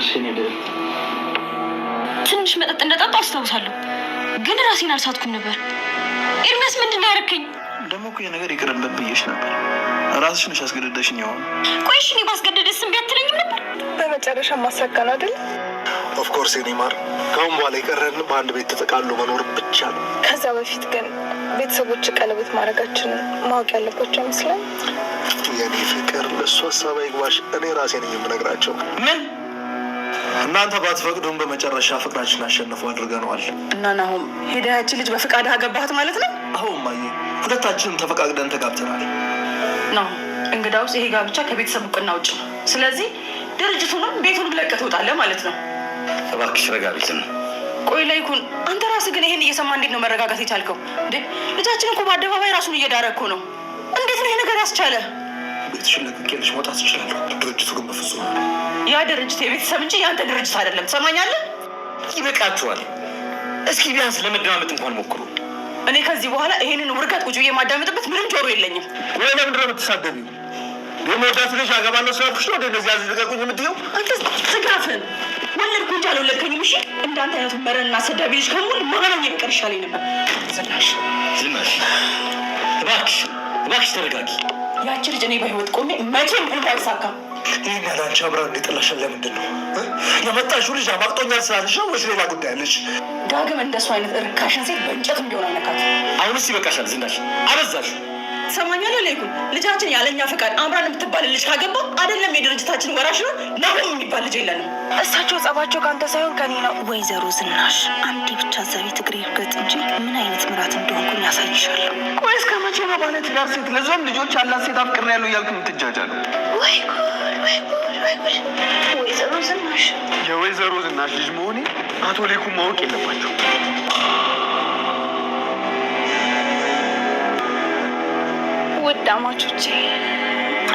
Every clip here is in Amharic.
ይድረስ የኔ ልዕል። ትንሽ መጠጥ እንደጠጣሁ አስታውሳለሁ፣ ግን ራሴን አልሳትኩም ነበር። ኤርሚያስ ምንድን ነው ያደረከኝ? ደግሞ እኮ የነገር ይቅርብህ ብዬሽ ነበር። ራስሽ ነሽ አስገደደሽኝ። አሁን ቆይሽ እኔ ባስገደደስ እምቢ አትለኝም ነበር? በመጨረሻ ማሳካን አይደል? ኦፍኮርስ የኔ ማር፣ ከአሁን በኋላ የቀረን በአንድ ቤት ተጠቃሎ መኖር ብቻ ነው። ከዛ በፊት ግን ቤተሰቦች ቀለበት ማድረጋችንን ማወቅ ያለባቸው ይመስላል። የኔ ፍቅር፣ ለእሱ ሀሳብ አይግባሽ። እኔ ራሴ ነኝ የምነግራቸው። ምን እናንተ ባትፈቅዱም በመጨረሻ ፍቅራችን አሸንፎ አድርገነዋል። እና ናሆም ሄደህ ያቺ ልጅ በፍቃድ አገባሃት ማለት ነው? አሁን ማየ፣ ሁለታችንም ተፈቃቅደን ተጋብተናል። ነው እንግዳውስ ይሄ ጋብቻ ከቤተሰብ እውቅና ውጭ ነው። ስለዚህ ድርጅቱንም ቤቱንም ለቀህ ትወጣለህ ማለት ነው። እባክሽ ረጋ ቤት ነው። ቆይ ላይ ይኩን፣ አንተ ራስህ ግን ይሄን እየሰማ እንዴት ነው መረጋጋት የቻልከው? እንዴ ልጃችን እኮ በአደባባይ ራሱን እየዳረ እኮ ነው። እንዴት ነው ይሄ ነገር ያስቻለ? ቤትሽን ለቅቄልሽ መውጣት እችላለሁ። ድርጅቱ ግን በፍጹም። ያ ድርጅት የቤተሰብ እንጂ የአንተ ድርጅት አይደለም። ትሰማኛለህ? ይበቃችኋል። እስኪ ቢያንስ ለመደማመጥ እንኳን ሞክሩ። እኔ ከዚህ በኋላ ይሄንን ውርጋት ቁጭ ብዬ የማዳመጥበት ምንም ጆሮ የለኝም። ወይ ለምንድን ነው የምትሳደቢው? የመወዳት ልጅ አገባለሁ ስላልኩሽ ነው እንደዚህ ያዝ ልቀቁኝ የምትይው? አንተ ስጋፍን ወለድኩ እንጂ አልወለድከኝም። እሺ እንዳንተ አይነቱ መረንና ሰዳቢ ልጅ ከሙሉ ማገናኝ በቀር ይሻለኝ ነበር። ዝናሽ እባክሽ ተረጋጊ። ያቺ ልጅ እኔ በህይወት ቆሜ መቼም እንዳይሳካም። ይህን ያለ አንቺ አብራ እንዲጥላሽን ለምንድን ነው የመጣሽው? ልጅ አማቅጦኛል ስላለሽ ነው ወይስ ሌላ ጉዳይ አለሽ? ዳግም እንደሱ አይነት እርካሽን ሴት በእንጨት እንዲሆን አይነካት። አሁንስ ይበቃሻል ዝናሽ፣ አበዛሽ። ትሰማኛለህ ላይኩን? ልጃችን ያለኛ ፈቃድ አምራን የምትባል ልጅ ካገባ አይደለም የድርጅታችን ወራሽ ነው ናሆም የሚባል ልጅ የለንም። እሳቸው ጸባቸው ከአንተ ሳይሆን ከኔ ነው። ወይዘሮ ዝናሽ አንዴ ብቻ እዛ ቤት እግሬ ይርገጥ እንጂ ምን አይነት ምራት እንደሆንኩኝ ያሳይሻለሁ። ቆይ እስከ መቼ ነው ባለ ትዳር ሴት ለዞም ልጆች ያላት ሴት አፍቅሬያለሁ እያልኩ የምትጃጃለው? ወይ ጉድ ወይ ጉድ ወይ ጉድ! ወይዘሮ ዝናሽ የወይዘሮ ዝናሽ ልጅ መሆኔ አቶ ሌኩን ማወቅ የለባቸው። ውድ አማቾቼ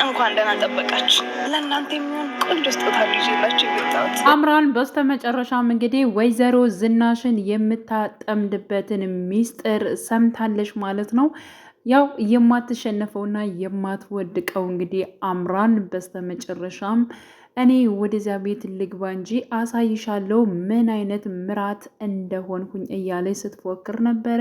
እንኳን ደህና ጠበቃችሁ። ለእናንተ የሚሆን ቆንጆ ስጦታ ይዤላችሁ የመጣሁት። አምራን በስተመጨረሻም እንግዲህ ወይዘሮ ዝናሽን የምታጠምድበትን ሚስጥር ሰምታለች ማለት ነው። ያው የማትሸነፈውና የማትወድቀው እንግዲህ አምራን በስተመጨረሻም እኔ ወደዚያ ቤት ልግባ እንጂ አሳይሻለሁ ምን አይነት ምራት እንደሆንኩኝ እያለች ስትፎክር ነበረ።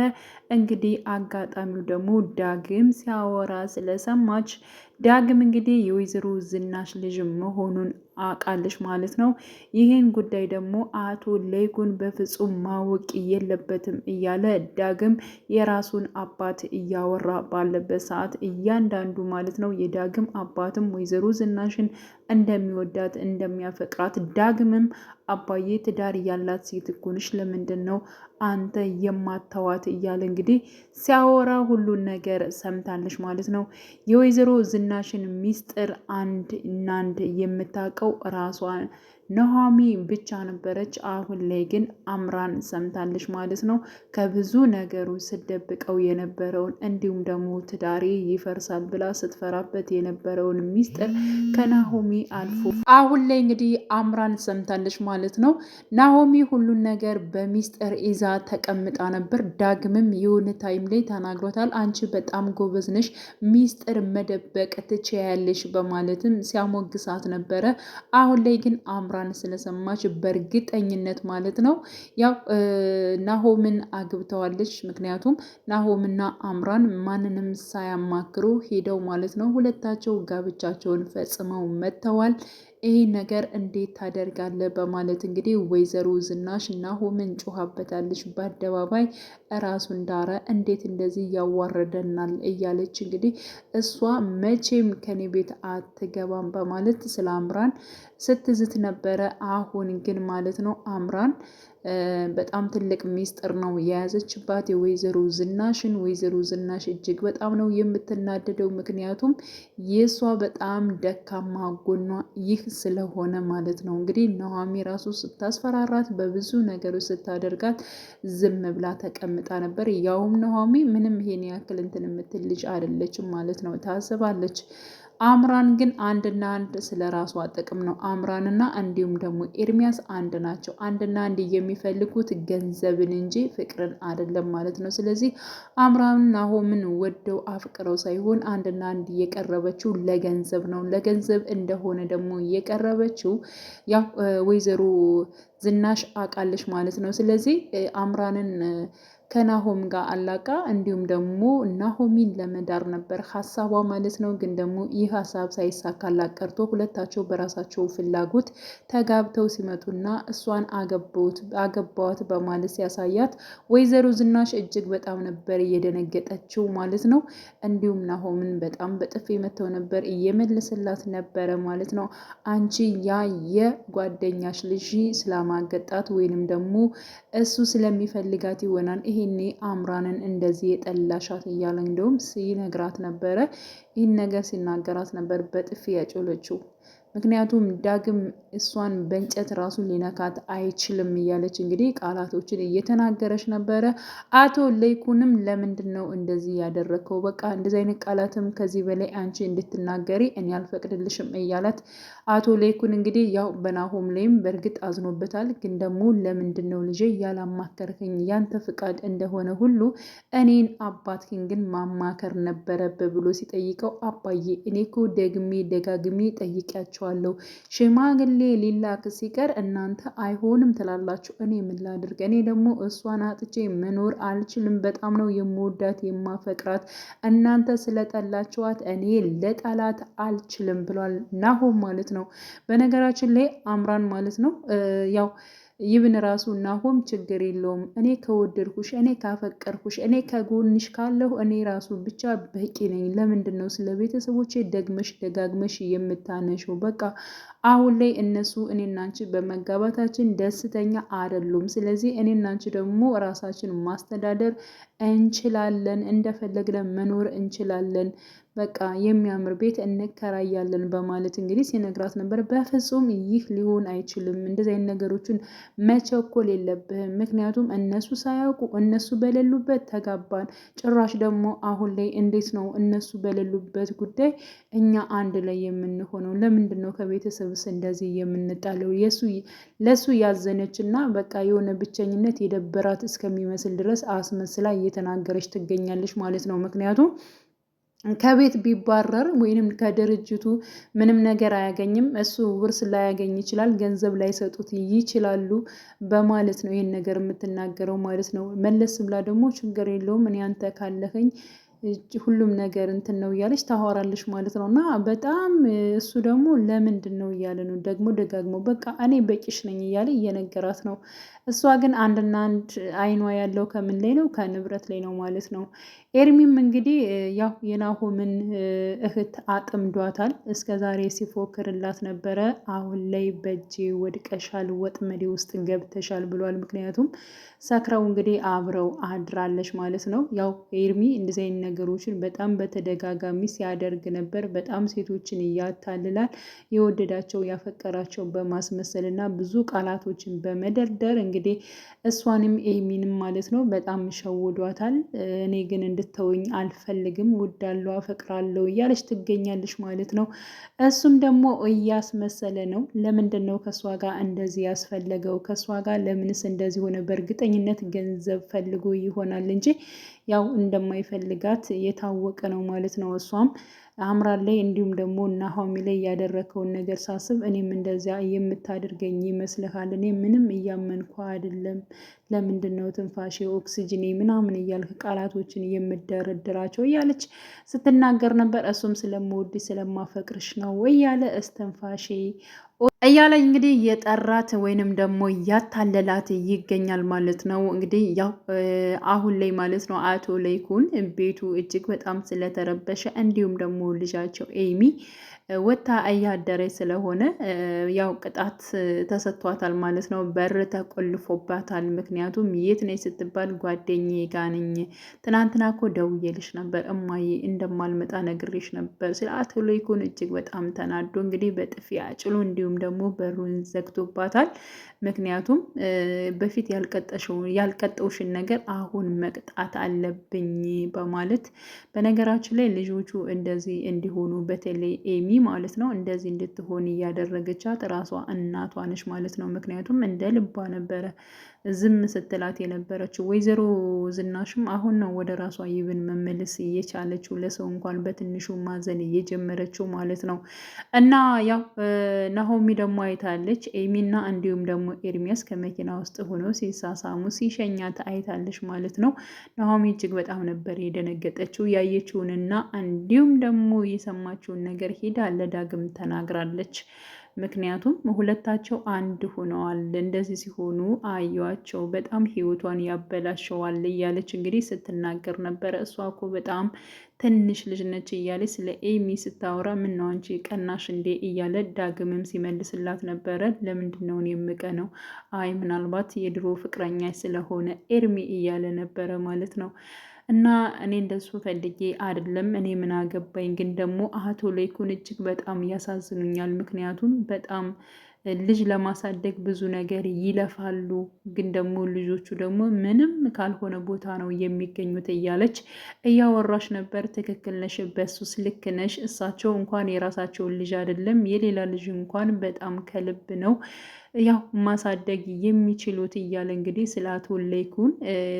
እንግዲህ አጋጣሚው ደግሞ ዳግም ሲያወራ ስለሰማች ዳግም እንግዲህ የወይዘሮ ዝናሽ ልጅ መሆኑን አውቃለች ማለት ነው። ይህን ጉዳይ ደግሞ አቶ ለይኩን በፍጹም ማወቅ የለበትም እያለ ዳግም የራሱን አባት እያወራ ባለበት ሰዓት እያንዳንዱ ማለት ነው የዳግም አባትም ወይዘሮ ዝናሽን እንደሚወዳት እንደሚያፈቅራት ዳግምም አባዬ ትዳር ያላት ሴት እኮ ነሽ፣ ለምንድን ነው አንተ የማታዋት እያለ እንግዲህ ሲያወራ ሁሉን ነገር ሰምታለች ማለት ነው። የወይዘሮ ዝናሽን ሚስጥር አንድ እና አንድ የምታውቀው ራሷን ኑሃሚ ብቻ ነበረች። አሁን ላይ ግን አምራን ሰምታለች ማለት ነው። ከብዙ ነገሩ ስትደብቀው የነበረውን እንዲሁም ደግሞ ትዳሬ ይፈርሳል ብላ ስትፈራበት የነበረውን ሚስጥር ከናሆሚ አልፎ አሁን ላይ እንግዲህ አምራን ሰምታለች ማለት ነው። ናሆሚ ሁሉን ነገር በሚስጥር ይዛ ተቀምጣ ነበር። ዳግምም የሆነ ታይም ላይ ተናግሮታል። አንቺ በጣም ጎበዝ ነሽ፣ ሚስጥር መደበቅ ትችያለሽ በማለትም ሲያሞግሳት ነበረ። አሁን ላይ ግን አምራን ስለሰማች በእርግጠኝነት ማለት ነው ያው ናሆምን አግብተዋለች። ምክንያቱም ናሆምና አምራን ማንንም ሳያማክሩ ሄደው ማለት ነው ሁለታቸው ጋብቻቸውን ፈጽመው መጥተዋል። ይህ ነገር እንዴት ታደርጋለህ በማለት እንግዲህ ወይዘሮ ዝናሽ ናሆምን ጮኻበታለች በአደባባይ። ራሱን ዳረ፣ እንዴት እንደዚህ ያዋረደናል እያለች እንግዲህ እሷ መቼም ከኔ ቤት አትገባም በማለት ስለ አምራን ስትዝት ነበረ። አሁን ግን ማለት ነው አምራን በጣም ትልቅ ሚስጥር ነው የያዘችባት የወይዘሮ ዝናሽን። ወይዘሮ ዝናሽ እጅግ በጣም ነው የምትናደደው። ምክንያቱም የእሷ በጣም ደካማ ጎኗ ይህ ስለሆነ ማለት ነው። እንግዲህ ኑሃሚ ራሱ ስታስፈራራት በብዙ ነገሮች ስታደርጋት ዝም ብላ ተቀምጣ ነበር። ያውም ኑሃሚ ምንም ይሄን ያክል እንትን የምትል ልጅ አይደለችም ማለት ነው። ታስባለች። አምራን ግን አንድና አንድ ስለ ራሷ ጥቅም ነው። አምራንና እንዲሁም ደግሞ ኤርሚያስ አንድ ናቸው። አንድና አንድ የሚፈልጉት ገንዘብን እንጂ ፍቅርን አይደለም ማለት ነው። ስለዚህ አምራን ናሆምን ወደው አፍቅረው ሳይሆን አንድና አንድ የቀረበችው ለገንዘብ ነው። ለገንዘብ እንደሆነ ደግሞ የቀረበችው ያው ወይዘሮ ዝናሽ አውቃለች ማለት ነው። ስለዚህ አምራንን ከናሆም ጋር አላቃ እንዲሁም ደግሞ ናሆሚን ለመዳር ነበር ሀሳቧ ማለት ነው። ግን ደግሞ ይህ ሀሳብ ሳይሳካላት ቀርቶ ሁለታቸው በራሳቸው ፍላጎት ተጋብተው ሲመጡና እሷን አገባዋት በማለት ሲያሳያት ወይዘሮ ዝናሽ እጅግ በጣም ነበር እየደነገጠችው ማለት ነው። እንዲሁም ናሆምን በጣም በጥፊ መተው ነበር እየመለሰላት ነበረ ማለት ነው። አንቺ ያ የጓደኛሽ ልጅ ስላማገጣት ወይንም ደግሞ እሱ ስለሚፈልጋት ይሆናል ይሄኔ አምራንን እንደዚህ የጠላሻት እያለ እንደውም ሲነግራት ነበረ። ይህን ነገር ሲናገራት ነበር በጥፊ ያጮለችው። ምክንያቱም ዳግም እሷን በእንጨት ራሱ ሊነካት አይችልም እያለች እንግዲህ ቃላቶችን እየተናገረች ነበረ። አቶ ለይኩንም ለምንድን ነው እንደዚህ ያደረግከው? በቃ እንደዚህ አይነት ቃላትም ከዚህ በላይ አንቺ እንድትናገሪ እኔ አልፈቅድልሽም እያላት አቶ ለይኩን እንግዲህ ያው በናሆም ላይም በእርግጥ አዝኖበታል። ግን ደግሞ ለምንድን ነው ልጄ ያላማከርከኝ? ያንተ ፍቃድ እንደሆነ ሁሉ እኔን አባትህን ግን ማማከር ነበረብህ ብሎ ሲጠይቀው አባዬ እኔ እኮ ደግሜ ደጋግሜ ጠይቂያቸዋለሁ ሽማግሌ ሊላክ ሲቀር እናንተ አይሆንም ትላላችሁ። እኔ ምን ላድርግ? እኔ ደግሞ እሷን አጥቼ መኖር አልችልም። በጣም ነው የምወዳት የማፈቅራት። እናንተ ስለጠላችኋት እኔ ለጠላት አልችልም ብሏል ናሆም ማለት ነው። በነገራችን ላይ አምራን ማለት ነው ያው ይብን ራሱ ናሆም ችግር የለውም እኔ ከወደድኩሽ፣ እኔ ካፈቀርኩሽ፣ እኔ ከጎንሽ ካለሁ እኔ ራሱ ብቻ በቂ ነኝ። ለምንድን ነው ስለ ቤተሰቦቼ ደግመሽ ደጋግመሽ የምታነሽው? በቃ አሁን ላይ እነሱ እኔና አንቺ በመጋባታችን ደስተኛ አይደሉም። ስለዚህ እኔና አንቺ ደግሞ ራሳችን ማስተዳደር እንችላለን፣ እንደፈለግን መኖር እንችላለን፣ በቃ የሚያምር ቤት እንከራያለን በማለት እንግዲህ ሲነግራት ነበር። በፍጹም ይህ ሊሆን አይችልም፣ እንደዚህ አይነት ነገሮችን መቸኮል የለብህም። ምክንያቱም እነሱ ሳያውቁ እነሱ በሌሉበት ተጋባን። ጭራሽ ደግሞ አሁን ላይ እንዴት ነው እነሱ በሌሉበት ጉዳይ እኛ አንድ ላይ የምንሆነው? ለምንድን ነው ከቤተሰብስ እንደዚህ የምንጣለው? ለሱ ያዘነች እና በቃ የሆነ ብቸኝነት የደበራት እስከሚመስል ድረስ አስመስላ እየተናገረች ትገኛለች ማለት ነው። ምክንያቱም ከቤት ቢባረር ወይንም ከድርጅቱ ምንም ነገር አያገኝም። እሱ ውርስ ላያገኝ ይችላል፣ ገንዘብ ላይሰጡት ይችላሉ በማለት ነው ይህን ነገር የምትናገረው ማለት ነው። መለስ ብላ ደግሞ ችግር የለውም እኔ አንተ ካለኸኝ ሁሉም ነገር እንትን ነው እያለች ታወራለች ማለት ነው። እና በጣም እሱ ደግሞ ለምንድን ነው እያለ ነው ደግሞ ደጋግሞ በቃ እኔ በቂሽ ነኝ እያለ እየነገራት ነው። እሷ ግን አንድና አንድ አይኗ ያለው ከምን ላይ ነው? ከንብረት ላይ ነው ማለት ነው። ኤርሚም እንግዲህ ያው የናሆምን እህት አጥምዷታል። እስከ ዛሬ ሲፎክርላት ነበረ። አሁን ላይ በእጄ ወድቀሻል፣ ወጥመዴ ውስጥ ገብተሻል ብሏል። ምክንያቱም ሰክረው እንግዲህ አብረው አድራለች ማለት ነው። ያው ኤርሚ እንደዚህ አይነት ነገሮችን በጣም በተደጋጋሚ ሲያደርግ ነበር። በጣም ሴቶችን እያታልላል። የወደዳቸው ያፈቀራቸው በማስመሰል እና ብዙ ቃላቶችን በመደርደር እንግዲህ እሷንም ኤሚንም ማለት ነው በጣም ሸውዷታል። እኔ ግን እንድተወኝ አልፈልግም፣ ወዳለው አፈቅራለሁ እያለች ትገኛለች ማለት ነው። እሱም ደግሞ እያስመሰለ ነው። ለምንድን ነው ከእሷ ጋር እንደዚህ ያስፈለገው? ከእሷ ጋር ለምንስ እንደዚህ ሆነ? በእርግጠኝነት ገንዘብ ፈልጎ ይሆናል እንጂ ያው እንደማይፈልጋት የታወቀ ነው ማለት ነው። እሷም አምራን ላይ እንዲሁም ደግሞ ናሆሚ ላይ ያደረከውን ነገር ሳስብ እኔም እንደዚያ የምታደርገኝ ይመስልሃል? እኔ ምንም እያመንኩ አይደለም። ለምንድን ነው ትንፋሼ ኦክሲጅኔ ምናምን እያልክ ቃላቶችን የምደረድራቸው እያለች ስትናገር ነበር። እሱም ስለምወድሽ ስለማፈቅርሽ ነው እያለ እስትንፋሼ እያለ እንግዲህ የጠራት ወይንም ደግሞ ያታለላት ይገኛል ማለት ነው። እንግዲህ ያው አሁን ላይ ማለት ነው አቶ ለይኩን ቤቱ እጅግ በጣም ስለተረበሸ እንዲሁም ደግሞ ልጃቸው ኤሚ ወታ እያደረች ስለሆነ ያው ቅጣት ተሰጥቷታል ማለት ነው። በር ተቆልፎባታል። ምክንያቱም የት ነኝ ስትባል ጓደኛዬ ጋ ነኝ፣ ትናንትና እኮ ደውዬልሽ ነበር እማዬ እንደማልመጣ ነግሬሽ ነበር ስለ አቶ ለይኩን እጅግ በጣም ተናዶ እንግዲህ በጥፊ አጭሎ እንዲሁም ደግሞ በሩን ዘግቶባታል። ምክንያቱም በፊት ያልቀጠውሽን ነገር አሁን መቅጣት አለብኝ በማለት በነገራችን ላይ ልጆቹ እንደዚህ እንዲሆኑ በተለይ ኤሚ ማለት ነው እንደዚህ እንድትሆን እያደረገቻት ራሷ እናቷ ነች ማለት ነው። ምክንያቱም እንደ ልቧ ነበረ ዝም ስትላት የነበረችው። ወይዘሮ ዝናሽም አሁን ነው ወደ ራሷ ይብን መመለስ እየቻለችው ለሰው እንኳን በትንሹ ማዘን እየጀመረችው ማለት ነው። እና ያው ናሆሚ ደግሞ አይታለች ኤሚና እንዲሁም ደግሞ ኤርሚያስ ከመኪና ውስጥ ሆነው ሲሳሳሙ ሲሸኛት አይታለች ማለት ነው። ናሆሚ እጅግ በጣም ነበር የደነገጠችው ያየችውንና እንዲሁም ደግሞ የሰማችውን ነገር ሄዳ ለዳግም ተናግራለች። ምክንያቱም ሁለታቸው አንድ ሆነዋል። እንደዚህ ሲሆኑ አየዋቸው በጣም ህይወቷን ያበላሸዋል እያለች እንግዲህ ስትናገር ነበረ። እሷ እኮ በጣም ትንሽ ልጅ ነች እያለች ስለ ኤሚ ስታወራ ምነው አንቺ ቀናሽ እንዴ እያለ ዳግምም ሲመልስላት ነበረ። ለምንድን ነው የምቀነው? አይ ምናልባት የድሮ ፍቅረኛ ስለሆነ ኤርሚ እያለ ነበረ ማለት ነው። እና እኔ እንደሱ ፈልጌ አይደለም፣ እኔ ምን አገባኝ። ግን ደግሞ አቶ ለይኩን እጅግ በጣም ያሳዝኑኛል። ምክንያቱም በጣም ልጅ ለማሳደግ ብዙ ነገር ይለፋሉ፣ ግን ደግሞ ልጆቹ ደግሞ ምንም ካልሆነ ቦታ ነው የሚገኙት እያለች እያወራሽ ነበር። ትክክል ነሽ፣ በሱስ ልክ ነሽ። እሳቸው እንኳን የራሳቸውን ልጅ አይደለም የሌላ ልጅ እንኳን በጣም ከልብ ነው ያው ማሳደግ የሚችሉት እያለ እንግዲህ ስለ አቶ ለይኩን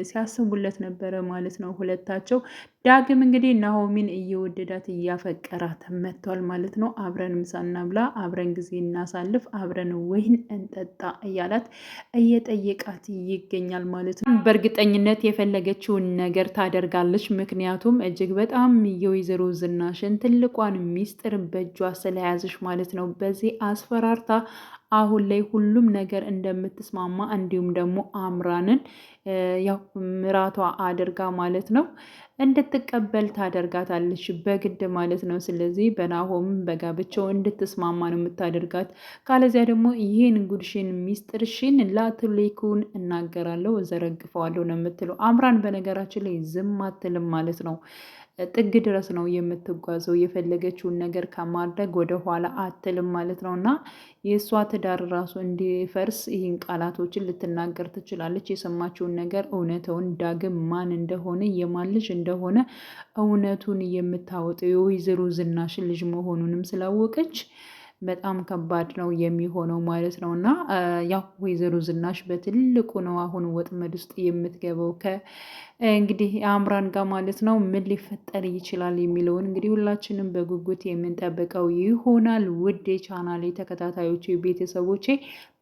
ሲያስቡለት ነበረ ማለት ነው ሁለታቸው። ዳግም እንግዲህ ናሆሚን እየወደዳት እያፈቀራት መጥቷል ማለት ነው። አብረን ምሳ እናብላ፣ አብረን ጊዜ እናሳልፍ፣ አብረን ወይን እንጠጣ እያላት እየጠየቃት ይገኛል ማለት ነው። በእርግጠኝነት የፈለገችውን ነገር ታደርጋለች። ምክንያቱም እጅግ በጣም የወይዘሮ ዝናሽን ትልቋን ሚስጥር በእጇ ስለያዘች ማለት ነው። በዚህ አስፈራርታ አሁን ላይ ሁሉም ነገር እንደምትስማማ እንዲሁም ደግሞ አምራንን ያው ምራቷ አድርጋ ማለት ነው እንድትቀበል ታደርጋታለች በግድ ማለት ነው። ስለዚህ በናሆም በጋብቻው እንድትስማማ ነው የምታደርጋት። ካለዚያ ደግሞ ይህን ጉድሽን ሚስጥርሽን ለአቶ ለይኩን እናገራለሁ እዘረግፈዋለሁ ነው የምትለው። አምራን በነገራችን ላይ ዝም አትልም ማለት ነው። ጥግ ድረስ ነው የምትጓዘው። የፈለገችውን ነገር ከማድረግ ወደ ኋላ አትልም ማለት ነው። እና የእሷ ትዳር ራሱ እንዲፈርስ ይህን ቃላቶችን ልትናገር ትችላለች። የሰማችውን ነገር እውነተውን ዳግም ማን እንደሆነ የማን ልጅ እንደሆነ እውነቱን የምታወጣው የወይዘሮ ዝናሽን ልጅ መሆኑንም ስላወቀች በጣም ከባድ ነው የሚሆነው ማለት ነው። እና ያው ወይዘሮ ዝናሽ በትልቁ ነው አሁን ወጥመድ ውስጥ የምትገባው እንግዲህ አምራን ጋር ማለት ነው። ምን ሊፈጠር ይችላል የሚለውን እንግዲህ ሁላችንም በጉጉት የምንጠብቀው ይሆናል። ውድ የቻናሌ ተከታታዮች ቤተሰቦቼ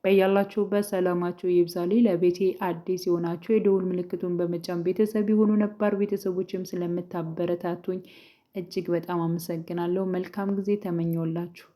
በያላችሁበት ሰላማችሁ ይብዛል። ለቤቴ አዲስ የሆናችሁ የደውል ምልክቱን በመጫን ቤተሰብ የሆኑ ነባር ቤተሰቦችም ስለምታበረታቱኝ እጅግ በጣም አመሰግናለሁ። መልካም ጊዜ ተመኘውላችሁ።